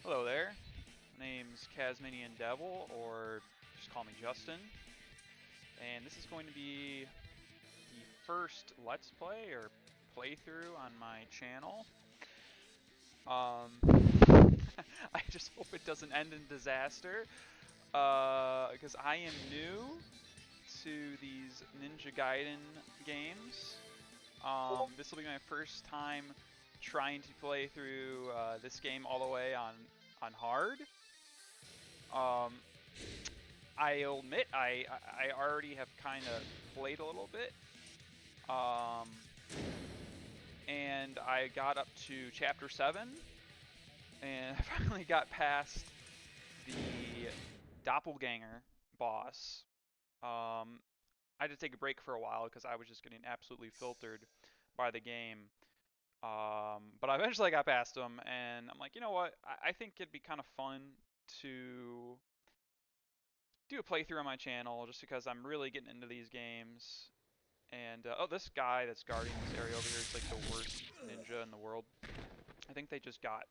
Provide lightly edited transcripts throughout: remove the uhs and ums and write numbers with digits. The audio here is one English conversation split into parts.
Hello there. My name's Casminian Devil, or just call me Justin. And this is going to be the first Let's Play or playthrough on my channel. I just hope it doesn't end in disaster, because I am new to these Ninja Gaiden games. This will be my first time trying to play through this game all the way on hard. I'll admit I already have kind of played a little bit, and I got up to chapter 7, and I finally got past the doppelganger boss. I had to take a break for a while because I was just getting absolutely filtered by the game. But I eventually got past him, and I'm like, you know what? I think it'd be kind of fun to do a playthrough on my channel, just because I'm really getting into these games. And oh, this guy that's guarding this area over here is like the worst ninja in the world. I think they just got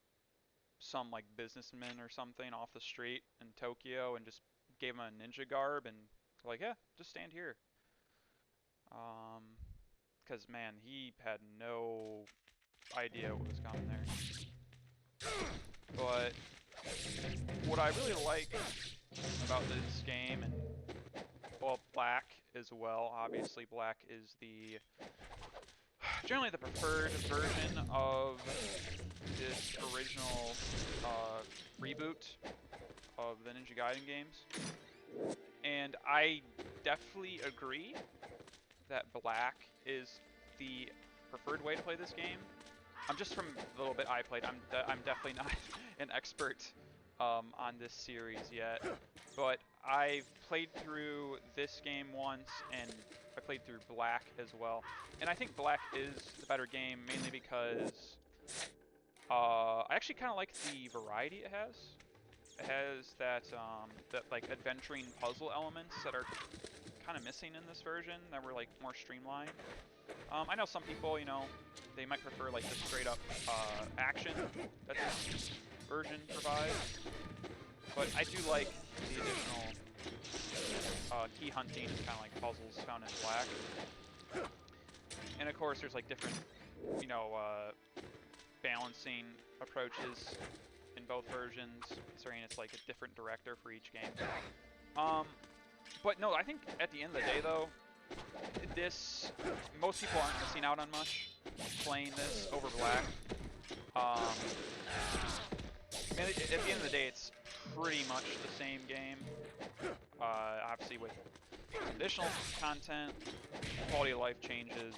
some like businessman or something off the street in Tokyo and just gave him a ninja garb and like, yeah, just stand here. Because man, he had no idea what was coming there. But what I really like about this game, and well, Black as well. Obviously, Black is generally the preferred version of this original reboot of the Ninja Gaiden games. And I definitely agree that Black is the preferred way to play this game. I'm just from the little bit I played. I'm definitely not an expert on this series yet, but I've played through this game once, and I played through Black as well. And I think Black is the better game, mainly because I actually kind of like the variety it has. It has that like adventuring puzzle elements that are kind of missing in this version, that were like more streamlined. I know some people, they might prefer like the straight up action that this version provides, but I do like the additional key hunting and kind of like puzzles found in Black. And of course, there's like different, balancing approaches in both versions, considering it's like a different director for each game. But no, I think at the end of the day, though, most people aren't missing out on much playing this over Black. And at the end of the day, it's pretty much the same game. Obviously, with additional content, quality of life changes,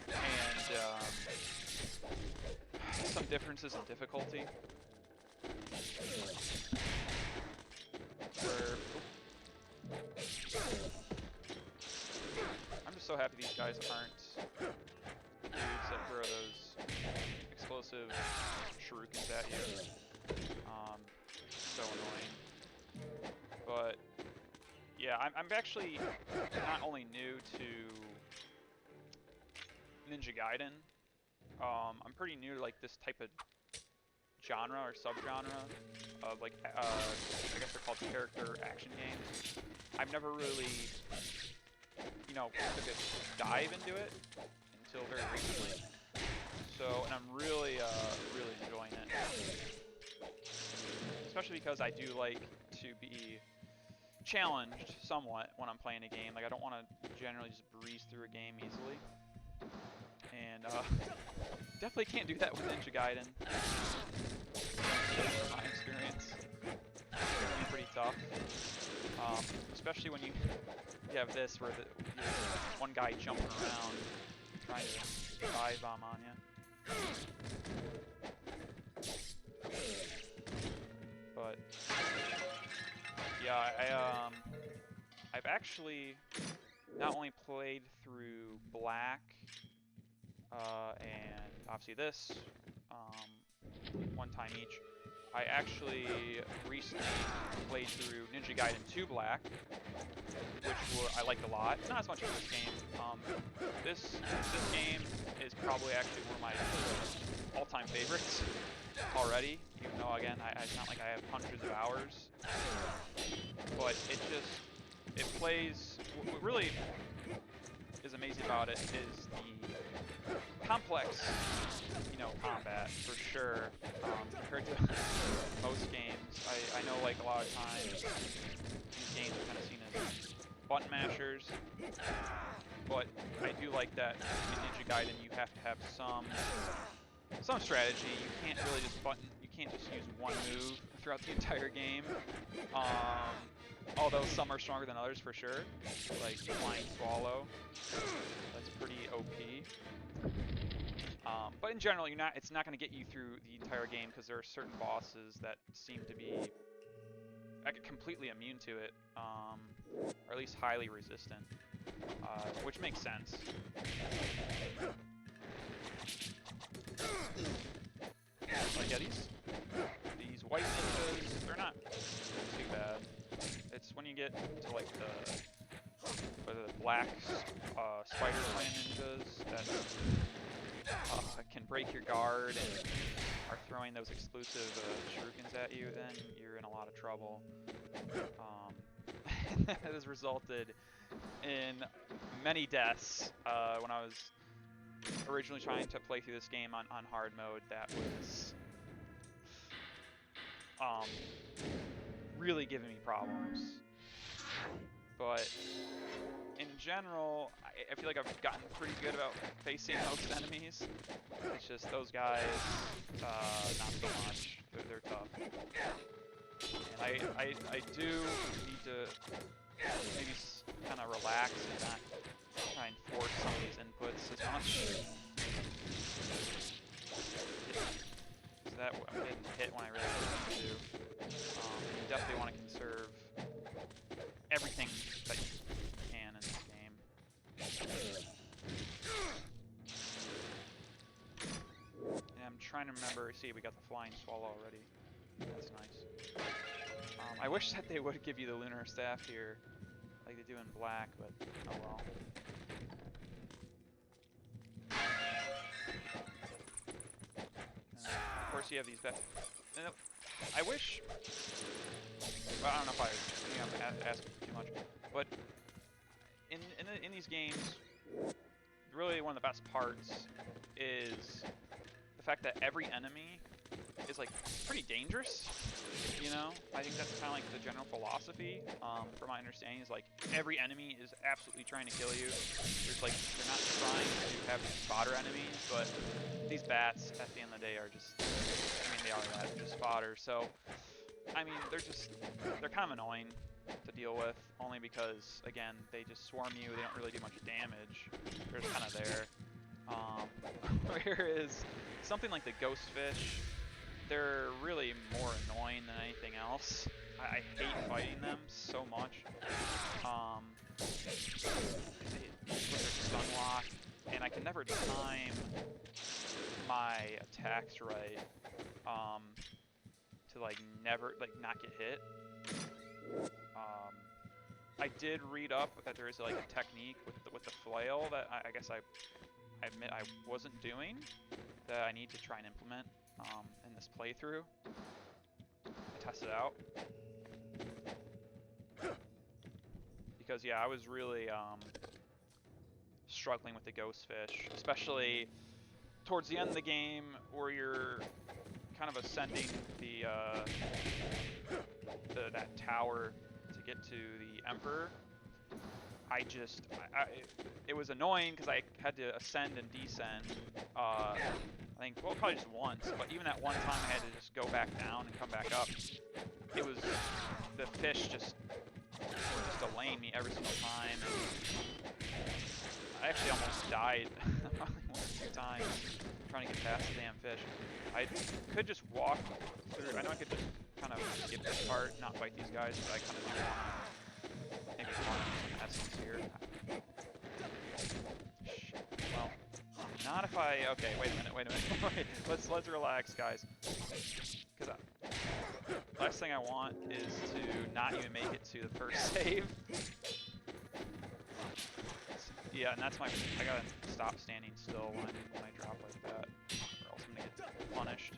and some differences in difficulty. I'm just so happy these guys aren't the dudes that throw those explosive shurikens at you. So annoying. But yeah, I'm actually not only new to Ninja Gaiden. I'm pretty new to like this type of genre or subgenre of like I guess they're called character action games. I've never really took a dive into it until very recently. So, and I'm really really enjoying it, especially because I do like to be challenged somewhat when I'm playing a game. Like, I don't want to generally just breeze through a game easily. And definitely can't do that with Ninja Gaiden. From my experience, it can be pretty tough. Especially when you have this, where you have one guy jumping around trying to dive bomb on you. But yeah, I've actually not only played through Black and obviously this one time each. I actually recently played through Ninja Gaiden 2 Black, which I liked a lot. Not as much as this game. This game is probably actually one of my all-time favorites. already, even though, again, it's not like I have hundreds of hours. But it plays, what really is amazing about it is the complex, combat, for sure, compared to most games. I know, like, a lot of times, these games are kind of seen as button mashers, but I do like that in Ninja Gaiden you have to have some strategy. You can't really just you can't just use one move throughout the entire game. Although some are stronger than others for sure, like Flying Swallow. That's pretty OP. But in general, it's not going to get you through the entire game because there are certain bosses that seem to be completely immune to it, or at least highly resistant, which makes sense. Like, yeah, these white ninjas, they're not too bad. It's when you get to, like, the black spider clan ninjas that can break your guard and are throwing those explosive shurikens at you, then you're in a lot of trouble. That has resulted in many deaths when I was originally trying to play through this game on hard mode. That was really giving me problems. But in general, I feel like I've gotten pretty good about facing most enemies. It's just those guys, not so much. They're tough. And I do need to maybe kind of relax and not try and force some of these inputs as much. So that I'm getting hit when I really don't need to. You definitely want to conserve everything that you can in this game. And I'm trying to remember, see, we got the Flying Swallow already. That's nice. I wish that they would give you the Lunar Staff here, like they do in Black, but oh well. Of course you have these I wish... Well, I don't know if I'm asking too much, but in these games, really one of the best parts is the fact that every enemy is, like, pretty dangerous, I think that's kind of like the general philosophy, from my understanding, is like every enemy is absolutely trying to kill you. They're not trying to have fodder enemies, but these bats at the end of the day are just, they are that, they're just fodder. So, they're kind of annoying to deal with, only because, again, they just swarm you, they don't really do much damage, they're just kind of there. Whereas something like the ghost fish, they're really more annoying than anything else. I hate fighting them so much. They stun lock, and I can never time my attacks right, to not get hit. I did read up that there is a technique with the flail that I guess I admit I wasn't doing, that I need to try and implement in this playthrough. I tested out. Because, yeah, I was really struggling with the ghost fish, especially towards the end of the game where you're kind of ascending that tower to get to the Emperor. It was annoying because I had to ascend and descend, I think, well, probably just once, but even that one time I had to just go back down and come back up. It was, the fish just delaying me every single time. I actually almost died probably 1 or 2 times trying to get past the damn fish. I could just walk through, I know I could just kind of skip this part, not fight these guys, but I kind of do want maybe one essence here. Shit. Well, not if I, okay, wait a minute. Wait, let's relax, guys. Because last thing I want is to not even make it to the first save. Yeah, and that's I gotta stop standing still when I drop like that, or else I'm gonna get punished.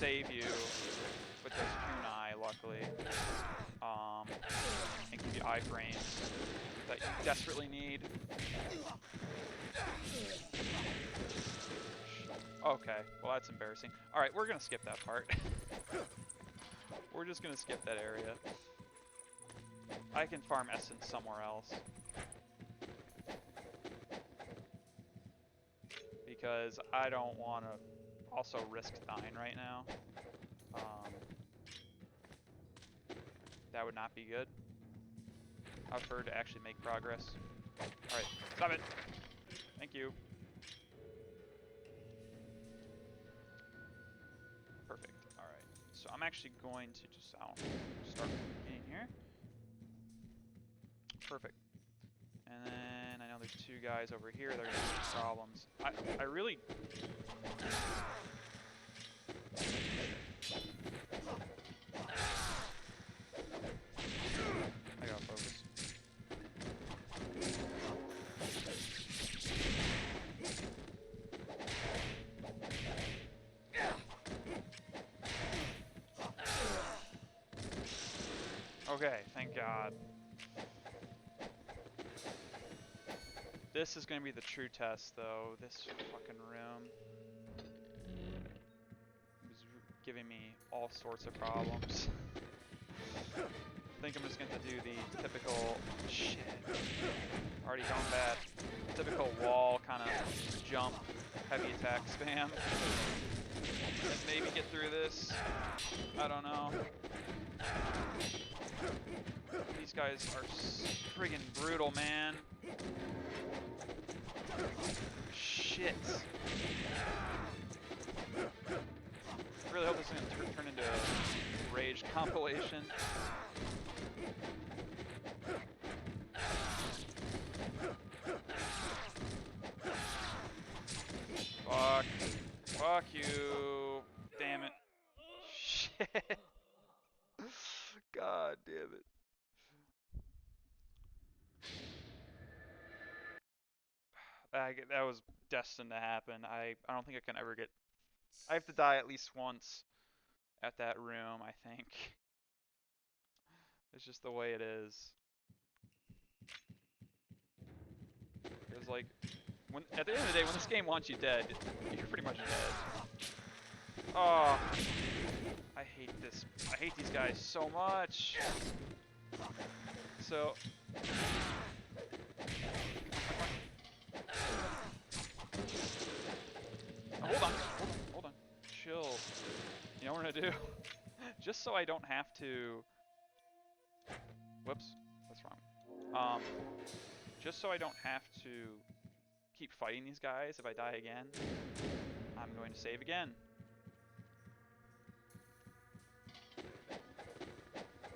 save you with those kunai, luckily. And give you iframes that you desperately need. Okay, well that's embarrassing. Alright, we're gonna skip that part. We're just gonna skip that area. I can farm essence somewhere else. Because I don't want to also risk dying right now. That would not be good. I prefer to actually make progress. Alright, stop it! Thank you. Perfect. Alright, so I'm actually going to just start in here. Perfect. And then I know there's two guys over here that are going to have problems. I really... I gotta focus. Okay, thank God. This is going to be the true test, though. This fucking room is giving me all sorts of problems. I think I'm just going to do the typical... Shit. Already going bad. Typical wall kind of jump, heavy attack spam. And maybe get through this. I don't know. These guys are friggin' brutal, man. Shit. I really hope this is going to turn into a rage compilation. Fuck. Fuck you. Damn it. Shit. God damn it. That was destined to happen. I don't think I can ever get... I have to die at least once at that room, I think. It's just the way it is. Because, like, at the end of the day, when this game wants you dead, you're pretty much dead. Oh, I hate this. I hate these guys so much. So... Oh, hold on. Chill. You know what I'm gonna do? Just so I don't have to... Whoops, that's wrong. Just so I don't have to keep fighting these guys if I die again, I'm going to save again.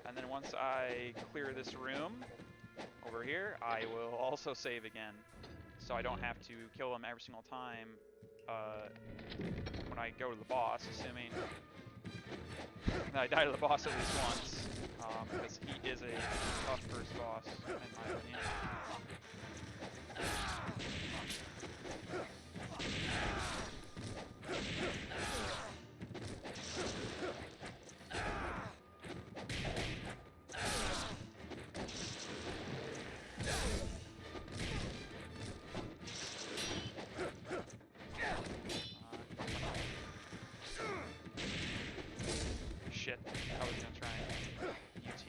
And then once I clear this room over here, I will also save again. So I don't have to kill them every single time when I go to the boss, assuming that I die to the boss at least once. Because he is a tough first boss, in my opinion. Shit, I was gonna try and UT.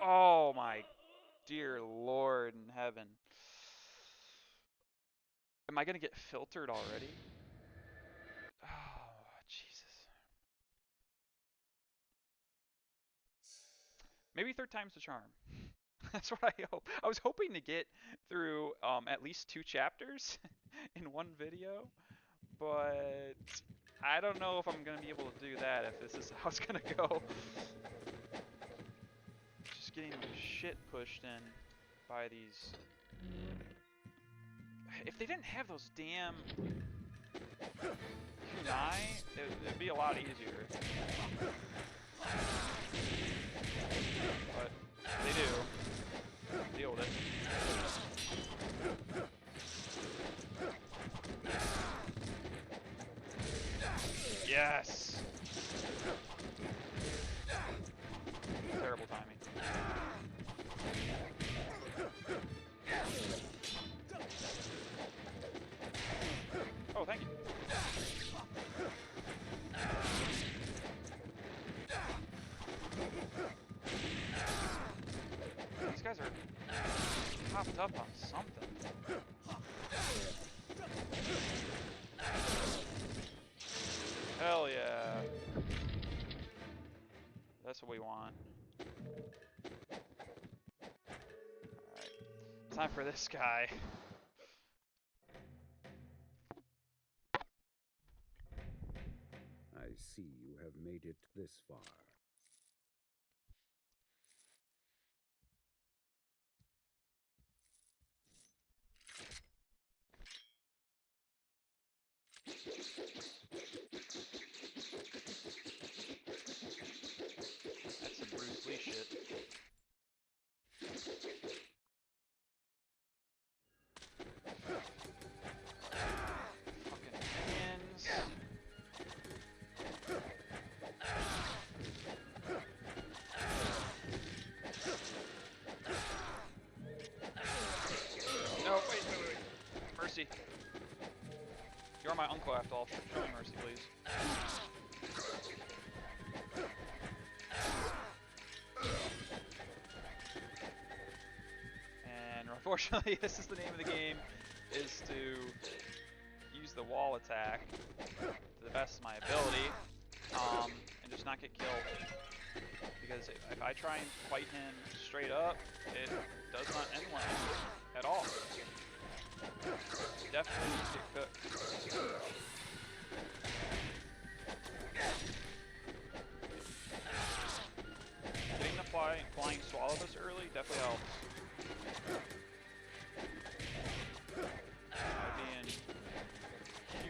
Oh my dear Lord in heaven. Am I gonna get filtered already? Oh, Jesus. Maybe third time's the charm. That's what I hope. I was hoping to get through at least 2 chapters in one video, but I don't know if I'm gonna be able to do that if this is how it's gonna go. Just getting shit pushed in by these. If they didn't have those damn kunai, it'd be a lot easier. But they do. Deal with it. Yes! Terrible timing. Oh, thank you. These guys are hopped up on something. Hell yeah. That's what we want. Alright. Time for this guy. I see you have made it this far. That's some Bruce Lee shit. Fucking minions. No, wait. Mercy. You're my uncle after all. Show me mercy, please. And unfortunately, this is the name of the game, is to use the wall attack to the best of my ability, and just not get killed. Because if I try and fight him straight up, it does not end well at all. Definitely needs to get cooked. Getting the flying swallowus early definitely helps. I'd be in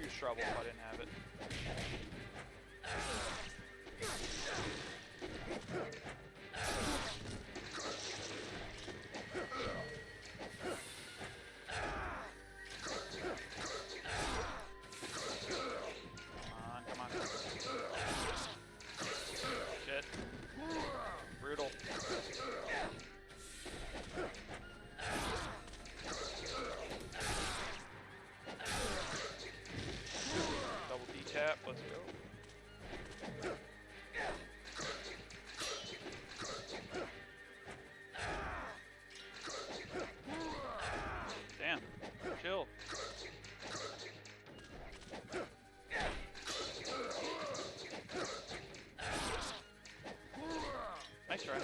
huge trouble if I didn't have it. Come on. Shit. Brutal. Double D-tap, let's go. Damn, chill. Nice try.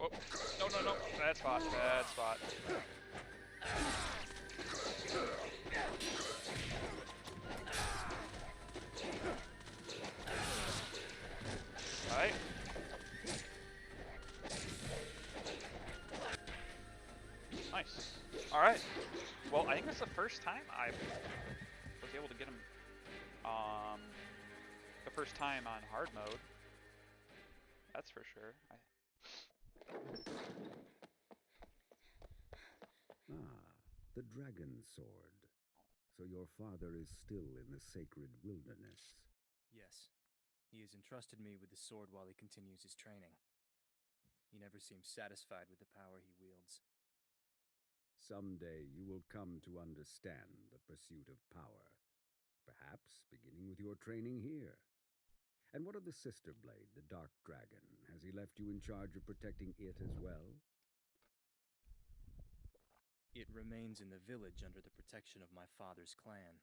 Oh, no. Bad spot. Alright. Nice. Alright. Well, I think that's the first time I was able to get him, the first time on hard mode. That's for sure. The dragon sword. So your father is still in the sacred wilderness. Yes. He has entrusted me with the sword while he continues his training. He never seems satisfied with the power he wields. Someday you will come to understand the pursuit of power. Perhaps beginning with your training here. And what of the sister blade, the dark dragon? Has he left you in charge of protecting it as well? It remains in the village under the protection of my father's clan.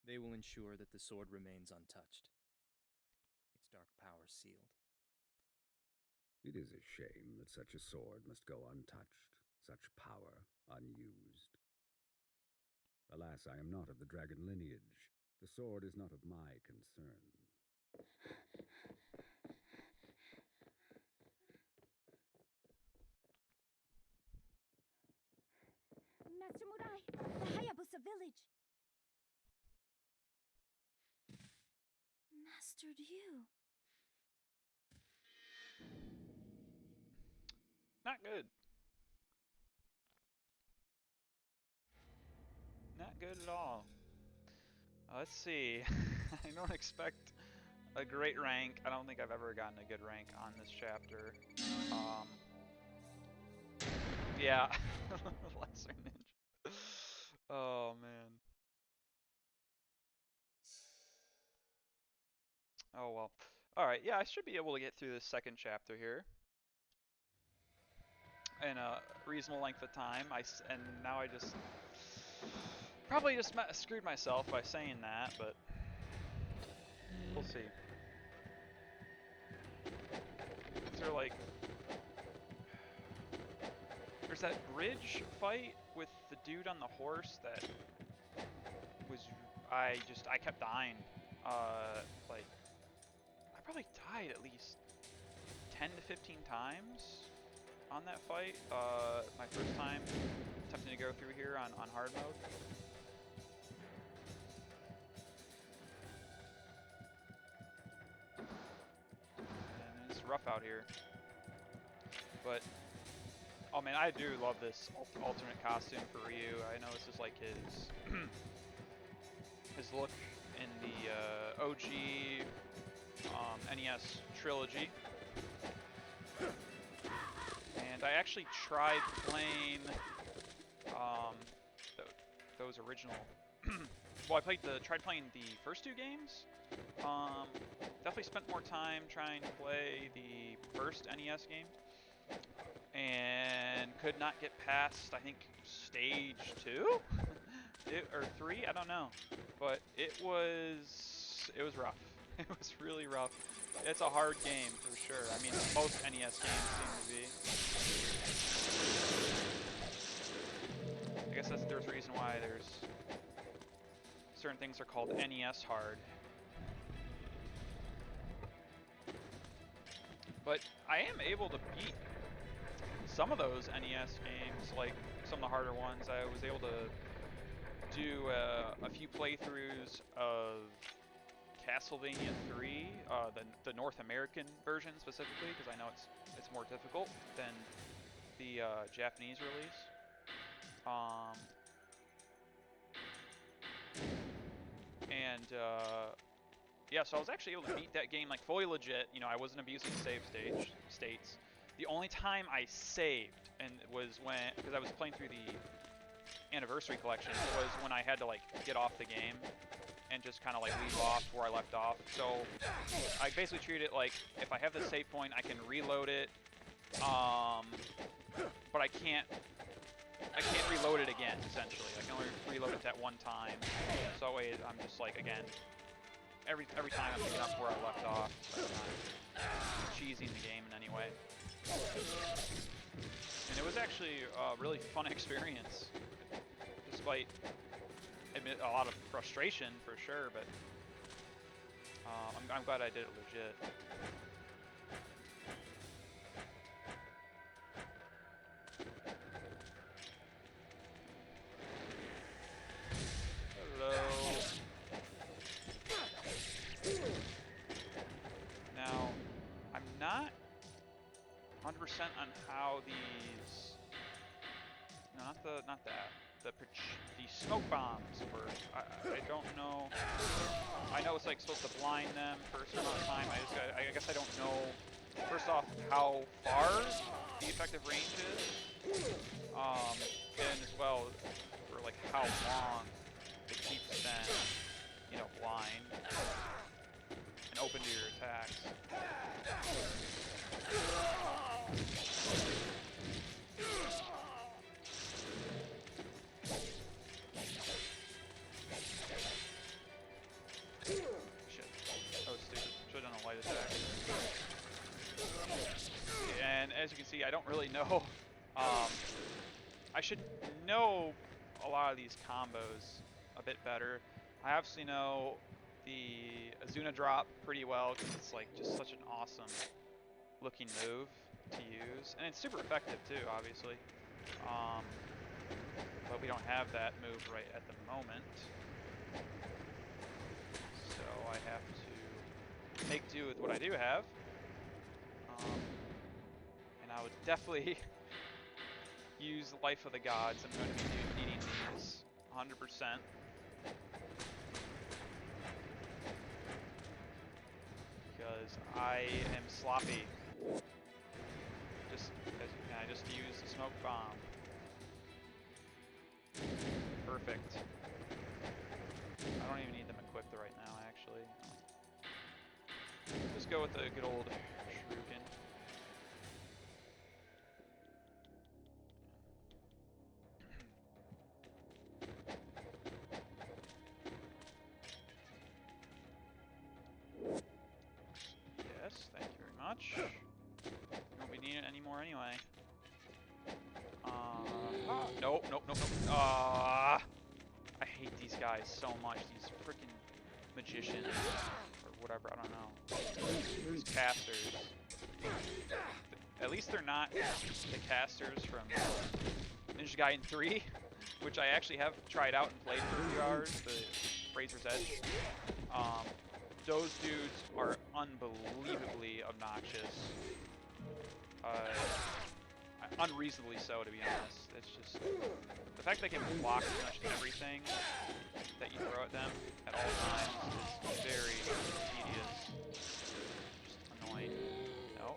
They will ensure that the sword remains untouched. Its dark power sealed. It is a shame that such a sword must go untouched, such power unused. Alas, I am not of the dragon lineage. The sword is not of my concern. Master Murai, the Hayabusa village. Master Ryu. Not good. Not good at all. Let's see. I don't expect a great rank. I don't think I've ever gotten a good rank on this chapter. Yeah. Lesser ninja. Oh, man. Oh, well. Alright, yeah, I should be able to get through this second chapter here in a reasonable length of time. And now I just probably just screwed myself by saying that, but we'll see. Is there like... There's that bridge fight with the dude on the horse that was... I kept dying. Like, I probably died at least 10 to 15 times on that fight. My first time attempting to go through here on hard mode. And it's rough out here. But, oh man, I do love this alternate costume for Ryu. I know this is like his his look in the OG NES trilogy. And I actually tried playing those original. Well, I tried playing the first two games. Definitely spent more time trying to play the first NES game, and could not get past, I think, stage 2 or 3. I don't know, but it was rough. It was really rough. It's a hard game for sure. I mean, most NES games seem to be. I guess there's a reason why there's certain things are called NES hard. But I am able to beat some of those NES games, like some of the harder ones. I was able to do a few playthroughs of Castlevania 3, the North American version specifically, because I know it's more difficult than the Japanese release. Yeah, so I was actually able to beat that game like fully legit. You know, I wasn't abusing save states. The only time I saved, and it was because I was playing through the Anniversary Collection, was when I had to like get off the game and just kind of like leave off where I left off. So I basically treat it like if I have the save point, I can reload it, but I can't reload it again. Essentially, I can only reload it at one time. So that way, I'm just like again, every time I'm picking up where I left off, I'm not cheesing the game in any way. And it was actually a really fun experience, despite a lot of frustration for sure, but I'm glad I did it legit. Hello. Now, I'm not 100% on how these... No, not that. The smoke bombs work. I don't know. I know it's like supposed to blind them for a certain amount of time. I guess I don't know. First off, how far the effective range is, and as well for like how long it keeps them, you know, blind and open to your attacks. Shit. That was stupid. Should've done a light attack. as you can see, I don't really know. I should know a lot of these combos a bit better. I obviously know the Azuna drop pretty well because it's like just such an awesome looking move to use, and it's super effective too, obviously. But we don't have that move right at the moment, so I have to make do with what I do have. And I would definitely use Life of the Gods. I'm going to be needing these 100%. Because I am sloppy. Can I just use the smoke bomb? Perfect. I don't even need them equipped right now, actually. Just go with the good old Shuriken. Yes, thank you very much. Won't be needing it anymore anyway. Nope. I hate these guys so much. These freaking magicians or whatever. I don't know. These casters. At least they're not the casters from Ninja Gaiden 3, which I actually have tried out and played for a few hours. The Razor's Edge. Those dudes are unbelievably obnoxious. Unreasonably so, to be honest. It's just the fact they can block pretty much everything that you throw at them at all times is very tedious. Just annoying. No.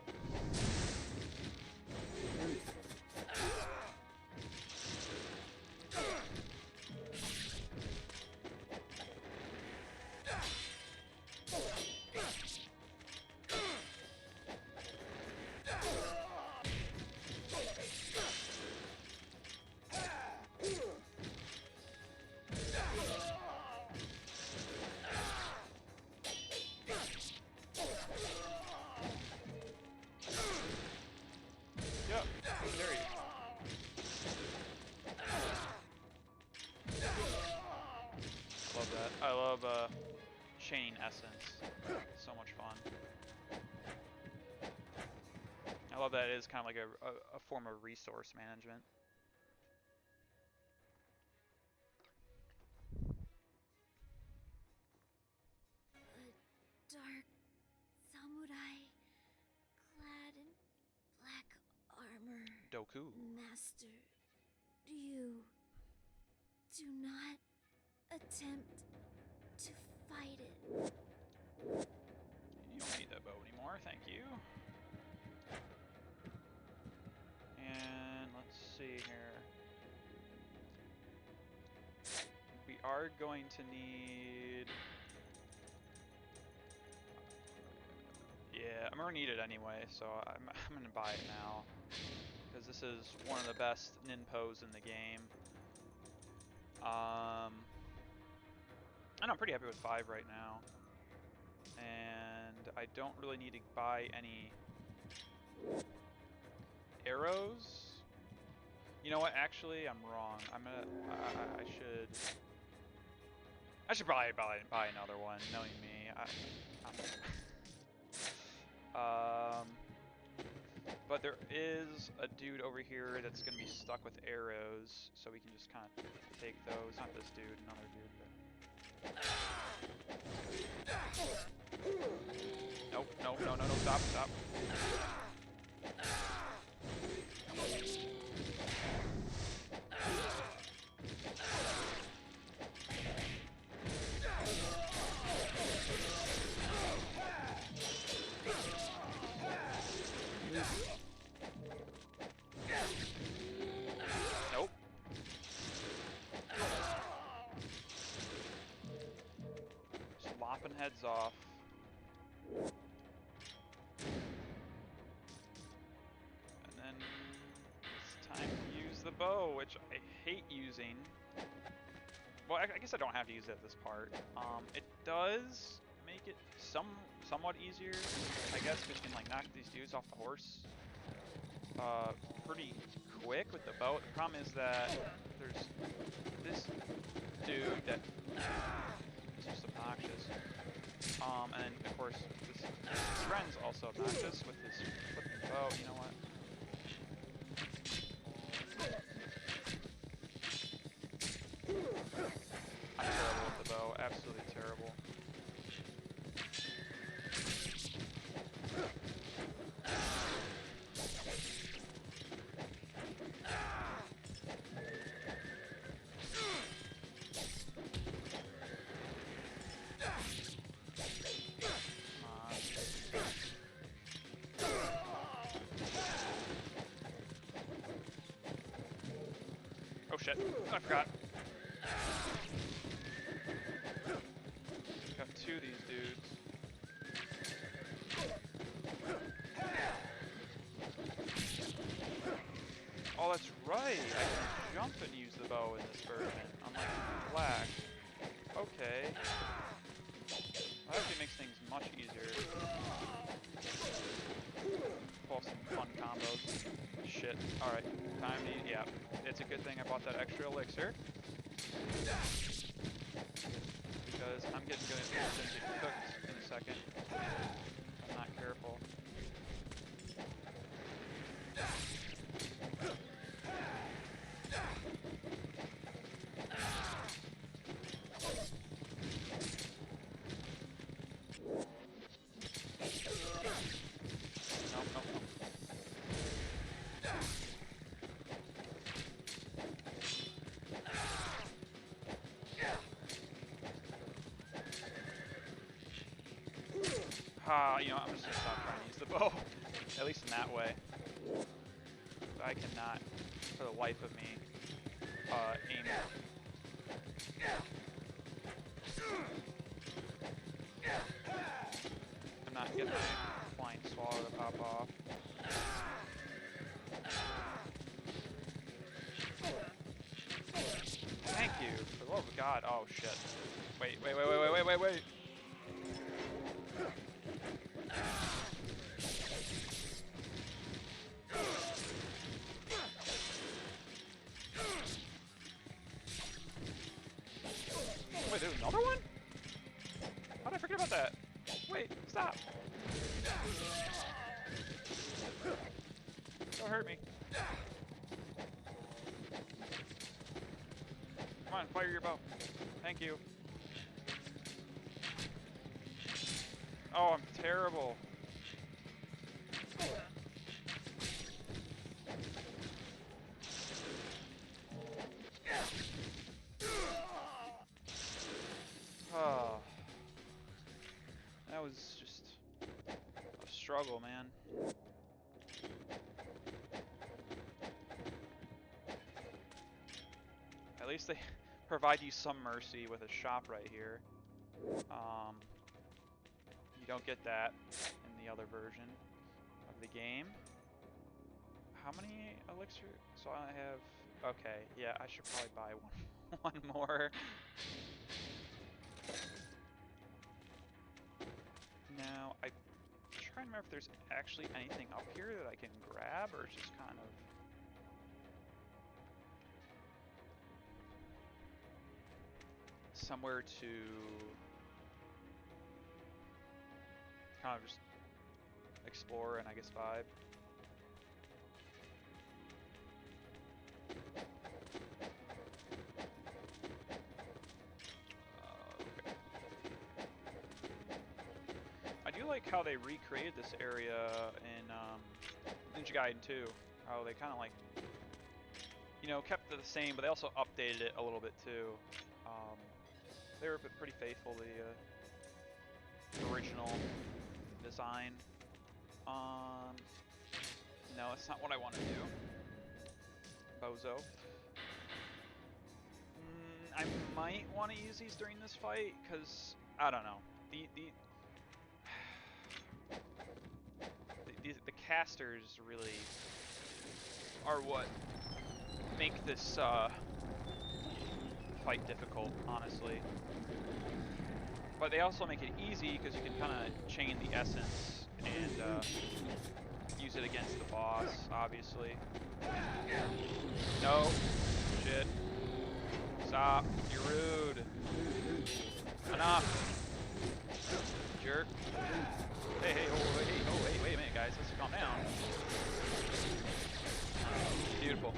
I love chaining essence. It's so much fun. I love that it is kind of like a form of resource management. A dark samurai clad in black armor. Doku. Master, you do not attempt to fight it. You don't need that bow anymore, thank you. And let's see here. We are going to need... Yeah, I'm gonna need it anyway, so I'm gonna buy it now. Because this is one of the best ninpos in the game. And I'm pretty happy with 5 right now. And I don't really need to buy any arrows. You know what? Actually, I'm wrong. I should probably buy another one. Knowing me, but there is a dude over here that's gonna be stuck with arrows, so we can just kind of take those. Not this dude, another dude. Nope, no, stop. Nope. Just lopping heads off. And then it's time to use the bow, which I hate using. Well, I guess I don't have to use it at this part. It does make it somewhat easier, I guess, because you can like knock these dudes off the horse pretty quick with the bow. The problem is that there's this dude that is just obnoxious. And then of course this friend's also obnoxious with his flipping bow. You know what? I'm terrible with the bow. Absolutely terrible. Oh shit, I forgot. Got two of these dudes. Oh, that's right. I can jump and use the bow in this version, unlike black. Okay. That actually makes things much easier. Pull some fun combos. Shit. Alright. Time to, yeah. It's a good thing I bought that extra elixir. Because I'm getting good at get cooked in a second. If I'm not careful. You know, I'm just gonna stop trying to use the bow. At least in that way. I cannot, for the life of me, aim. I'm not getting my flying swallow to pop off. Thank you, for the love of God. Oh shit. Wait. Wait, there's another one? How did I forget about that? Wait, stop. Don't hurt me. Come on, fire your bow. Thank you. Oh, I'm terrible. Oh. That was just a struggle, man. At least they provide you some mercy with a shop right here. You don't get that in the other version of the game. How many elixir? So I have. Okay, yeah, I should probably buy one more. Now, I'm trying to remember if there's actually anything up here that I can grab, or it's just kind of... somewhere to... kind of just explore and I guess vibe. Okay. I do like how they recreated this area in Ninja Gaiden 2. How they kind of like, you know, kept it the same, but they also updated it a little bit too. They were pretty faithful to the original design. No, it's not what I want to do. Bozo. I might want to use these during this fight, because, I don't know. The casters really are what make this fight difficult, honestly. But they also make it easy because you can kind of chain the essence and use it against the boss, obviously. No. Shit. Stop. You're rude. Enough. Jerk. Hey, hey, oh, hey, oh, hey, wait a minute, guys. Let's calm down. Beautiful.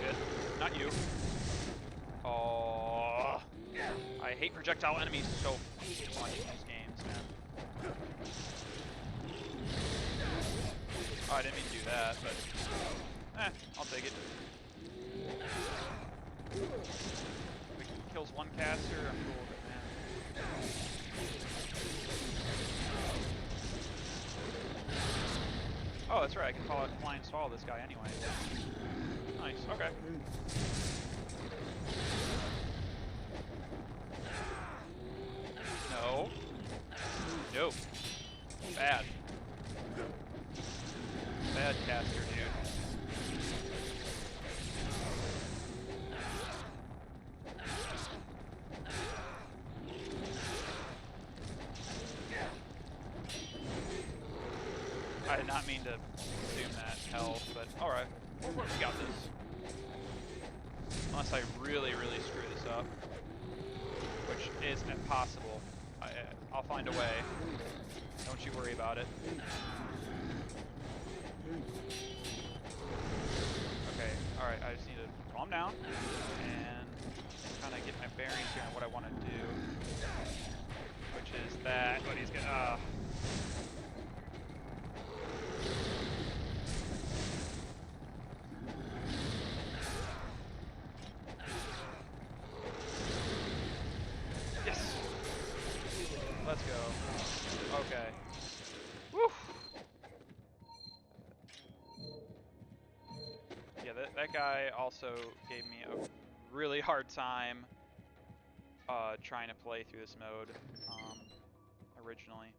Shit. Not you. Oh. I hate projectile enemies so much in these games, man. Oh, I didn't mean to do that, but I'll take it. If it kills one caster, I'm cool with it, man. Oh, that's right, I can call it Flying Stall this guy anyway. Nice, okay. No. Nope. Bad. Bad caster, dude. I did not mean to consume that health, but alright. We got this. Unless I really, really screw this up. Which is impossible. I'll find a way. Don't you worry about it. Okay, alright, I just need to calm down and kind of get my bearings here on what I want to do. Which is that, but he's gonna, yes! Let's go. Okay. Woo! Yeah, that guy also gave me a really hard time trying to play through this mode originally.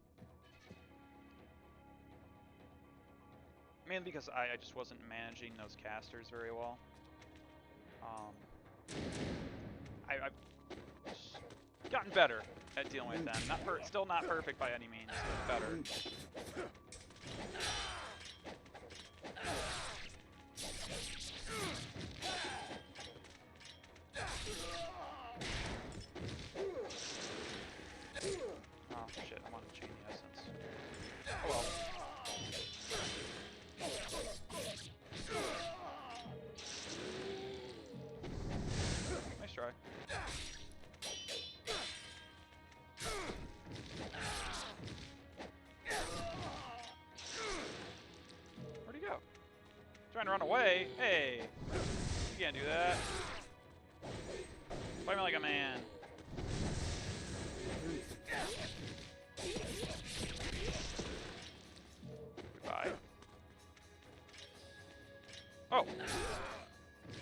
Mainly because I just wasn't managing those casters very well. I've gotten better at dealing with them. Still not perfect by any means, but better. Oh shit, I'm on the chain essence. Oh well. Nice try. Where'd he go? Trying to run away? Hey! You can't do that. Fight me like a man. Goodbye. Oh!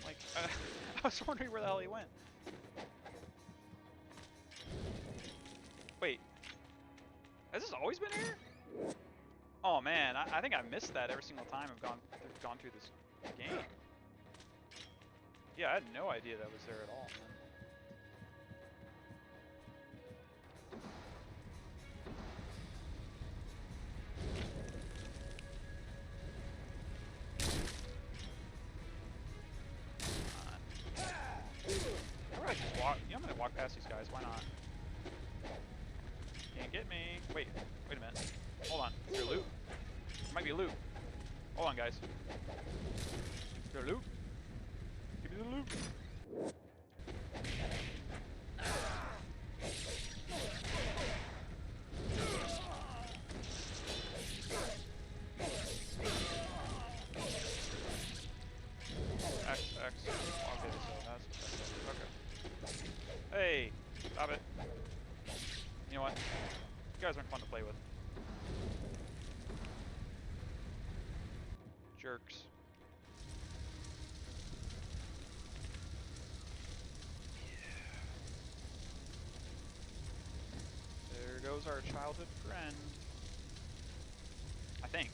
Like, I was wondering where the hell he went. Wait. Has this always been here? Oh man, I think I missed that every single time I've gone through this game. Yeah, I had no idea that was there at all, man. I'm gonna walk past these guys, why not? Can't get me. Wait a minute. Hold on. Is there loot? There might be loot. Hold on, guys. Is there loot? Give me the loot. X. Okay, so that's okay. Hey, stop it. You know what? You guys aren't fun to play with. Jerks. There goes our childhood friend. I think.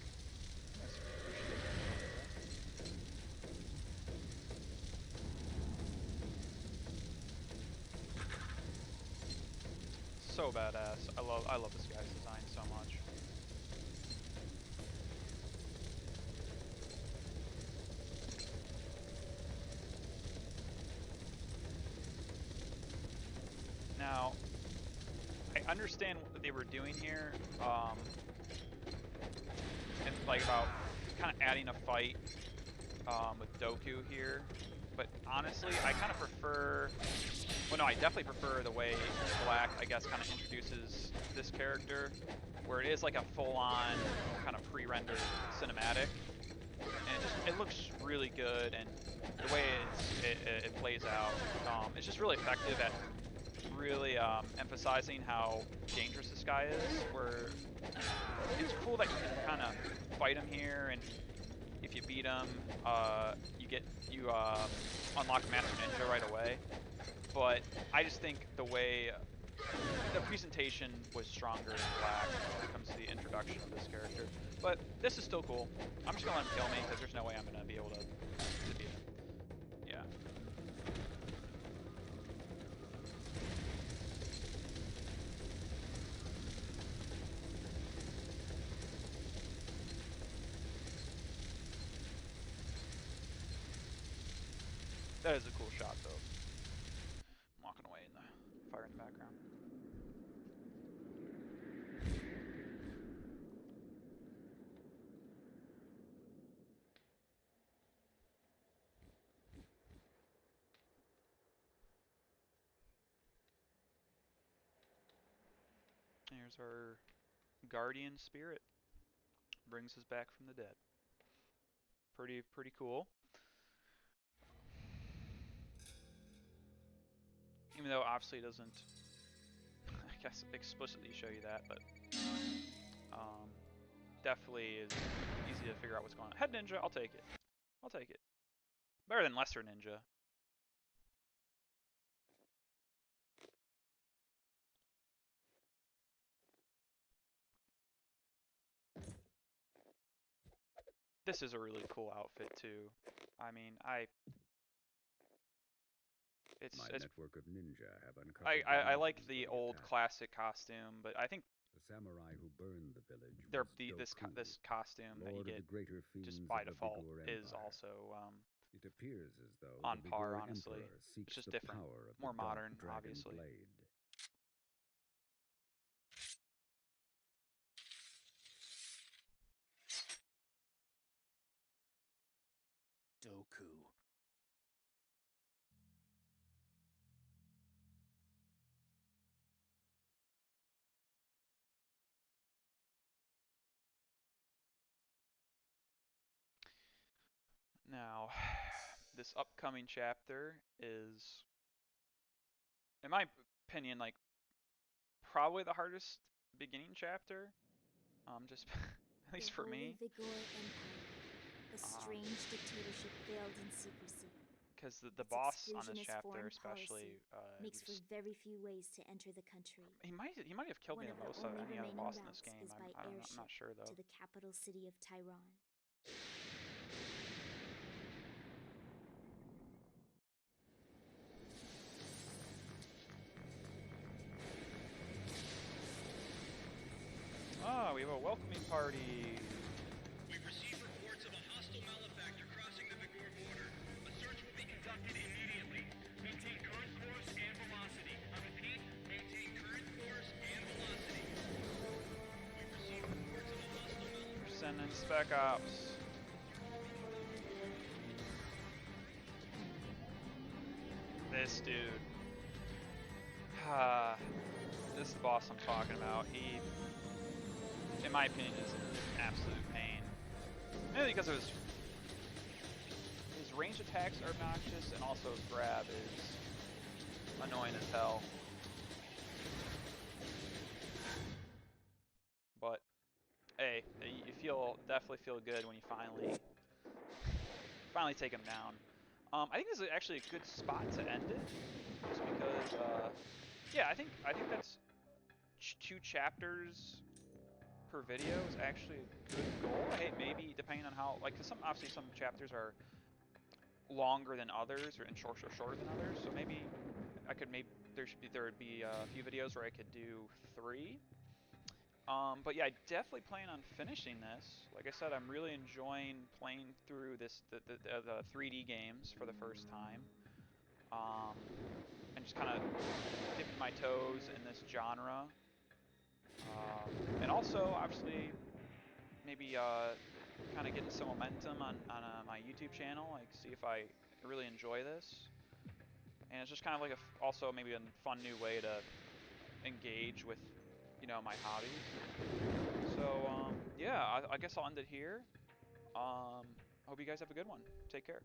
so badass. I love this guy's design so much. Now, I understand what they were doing here, and like about kind of adding a fight with Doku here, but honestly, I kind of prefer. Well, no, I definitely prefer the way Black, I guess, kind of introduces this character, where it is like a full-on kind of pre-rendered cinematic, and it looks really good, and the way it plays out, it's just really effective at really emphasizing how dangerous this guy is. Where it's cool that you can kind of fight him here, and if you beat him, you unlock Master Ninja right away. But I just think the way the presentation was stronger in Black when it comes to the introduction of this character. But this is still cool. I'm just gonna let him kill me because there's no way I'm gonna be able to beat him. Yeah. That is a cool shot, though. I'm walking away in the fire in the background. Here's our guardian spirit. Brings us back from the dead. Pretty cool. Even though obviously it doesn't, I guess, explicitly show you that, but definitely is easy to figure out what's going on. Head ninja, I'll take it. I'll take it. Better than lesser ninja. This is a really cool outfit too. I mean, it's network of ninja have uncovered I like the the old attack. classic costume, but I think The samurai who burned the village this was Doku, this costume that you lord of get the greater just fiends by of the default Vigor is Empire. also It appears as though on the par, Vigor honestly. Emperor It's seeks just the different, power of more the dark modern, dragon obviously. blade. Doku. Now, this upcoming chapter is, in my opinion, like probably the hardest beginning chapter. Just at least for me. The Holy Vigor Empire. A strange dictatorship failed in secrecy. Because the Its boss on this exclusionist chapter, foreign especially, policy makes for very few ways to enter the country. he might have killed me One the of most the of only any other remaining boss in this routes game. is by I'm airship not sure though. to the capital city of Tyron. Ah, we have a welcoming party. We've received reports of a hostile malefactor crossing the Vigor border. A search will be conducted immediately. Maintain current course and velocity. I repeat, maintain current course and velocity. We've received reports of a hostile malefactor. We're sending spec ops. This dude. This is the boss I'm talking about. He, in my opinion, is an absolute pain. Mainly because of his range attacks are obnoxious, and also his grab is annoying as hell. But hey, you definitely feel good when you finally take him down. I think this is actually a good spot to end it, just because yeah, I think that's 2 chapters per video is actually a good goal. Hey, maybe depending on how, like, 'cause obviously some chapters are longer than others, and shorter than others. So maybe I could maybe there would be a few videos where I could do 3. But yeah, I definitely plan on finishing this. Like I said, I'm really enjoying playing through the 3D games for the first time. And just kind of dipping my toes in this genre. And also, obviously, maybe kind of getting some momentum on my YouTube channel. Like, see if I really enjoy this. And it's just kind of like also maybe a fun new way to engage with, my hobbies. So, yeah, I guess I'll end it here. Hope you guys have a good one. Take care.